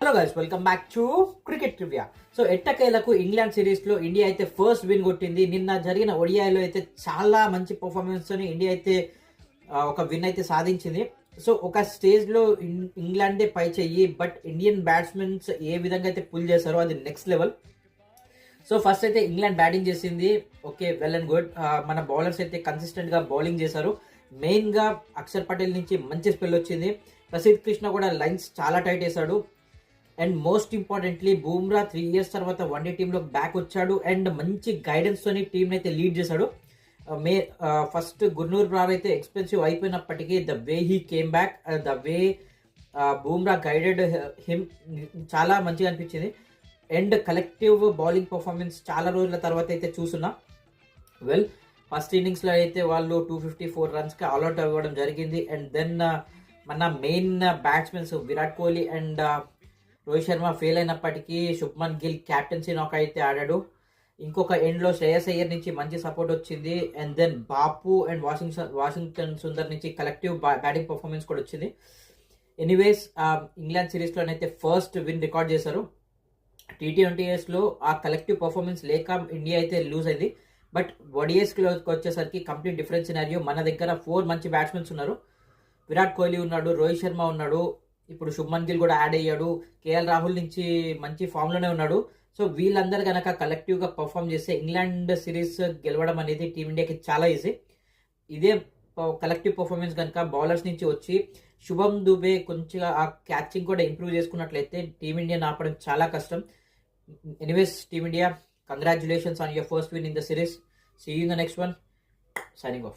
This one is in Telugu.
Hello guys, welcome back to cricket trivia. So ఎట్టకేలకు ఇంగ్లాండ్ సిరీస్ లో ఇండియా అయితే ఫస్ట్ విన్ కొట్టింది. నిన్న జరిగిన ఒడియాలో అయితే చాలా మంచి పర్ఫార్మెన్స్ తో ఇండియా అయితే ఒక విన్ అయితే సాధించింది. సో ఒక స్టేజ్ లో ఇంగ్లాండే పై చెయ్యి, బట్ ఇండియన్ బ్యాట్స్మెన్స్ ఏ విధంగా అయితే పుల్ చేశారో అది నెక్స్ట్ లెవెల్. సో ఫస్ట్ అయితే ఇంగ్లాండ్ బ్యాటింగ్ చేసింది, ఓకే, వెల్ అండ్ గుడ్. మన బౌలర్స్ అయితే కన్సిస్టెంట్ గా బౌలింగ్ చేశారు. మెయిన్ గా అక్షర్ పటేల్ నుంచి మంచి స్పెల్ వచ్చింది. ప్రసిద్ధ్ కృష్ణ కూడా లైన్స్ చాలా టైట్ వేశాడు. And most importantly Bumrah 3 years తర్వాత వన్డే టీంలో బ్యాక్ వచ్చాడు అండ్ మంచి గైడెన్స్ తోని టీం అయితే లీడ్ చేశాడు. ఫస్ట్ గుర్నూర్ బ్రావ్ అయితే ఎక్స్పెన్సివ్ అయిపోయినప్పటికీ the way he came back, the way Bumrah guided him చాలా మంచిగా అనిపించింది. అండ్ కలెక్టివ్ బౌలింగ్ పర్ఫార్మెన్స్ చాలా రోజుల తర్వాత అయితే చూస్తున్నా. వెల్, ఫస్ట్ ఇన్నింగ్స్లో అయితే వాళ్ళు 254 runsకి ఆల్అౌట్ అవ్వడం జరిగింది. అండ్ దెన్ మన main batsmen Virat Kohli and Rohit Sharma fail అయినప్పటికీ శుభ్మన్ గిల్ క్యాప్టెన్సీ నాక్ అయితే ఆడాడు. ఇంకొక ఎండ్లో శ్రేయస్ అయ్యర్ నుంచి మంచి సపోర్ట్ వచ్చింది. And then Bapu and Washington Sundar నుంచి కలెక్టివ్ బ్యాటింగ్ పర్ఫార్మెన్స్ కూడా వచ్చింది. ఎనీవేస్, ఇంగ్లాండ్ సిరీస్లోనైతే ఫస్ట్ విన్ రికార్డ్ చేశారు. T20Sలో ఆ కలెక్టివ్ పర్ఫార్మెన్స్ లేక ఇండియా అయితే లూజ్ అయింది. బట్ ODIsలోకి వచ్చేసరికి కంప్లీట్ డిఫరెన్స్ సినారియో. మన దగ్గర 4 మంచి బ్యాట్స్మెన్స్ ఉన్నారు. విరాట్ కోహ్లీ ఉన్నాడు, రోహిత్ శర్మ ఉన్నాడు, ఇప్పుడు శుభ్మన్ గిల్ కూడా యాడ్ అయ్యాడు, కేఎల్ రాహుల్ నుంచి మంచి ఫామ్లోనే ఉన్నాడు. సో వీళ్ళందరూ కనుక కలెక్టివ్గా పర్ఫామ్ చేస్తే ఇంగ్లాండ్ సిరీస్ గెలవడం అనేది టీమిండియాకి చాలా ఈజీ. ఇదే కలెక్టివ్ పర్ఫార్మెన్స్ కనుక బౌలర్స్ నుంచి వచ్చి శుభం దుబే కొంచెం ఆ క్యాచింగ్ కూడా ఇంప్రూవ్ చేసుకున్నట్లయితే టీమిండియాని ఆపడం చాలా కష్టం. Anyways, Team India, congratulations on your first win in the series. See you in the next one. Signing of.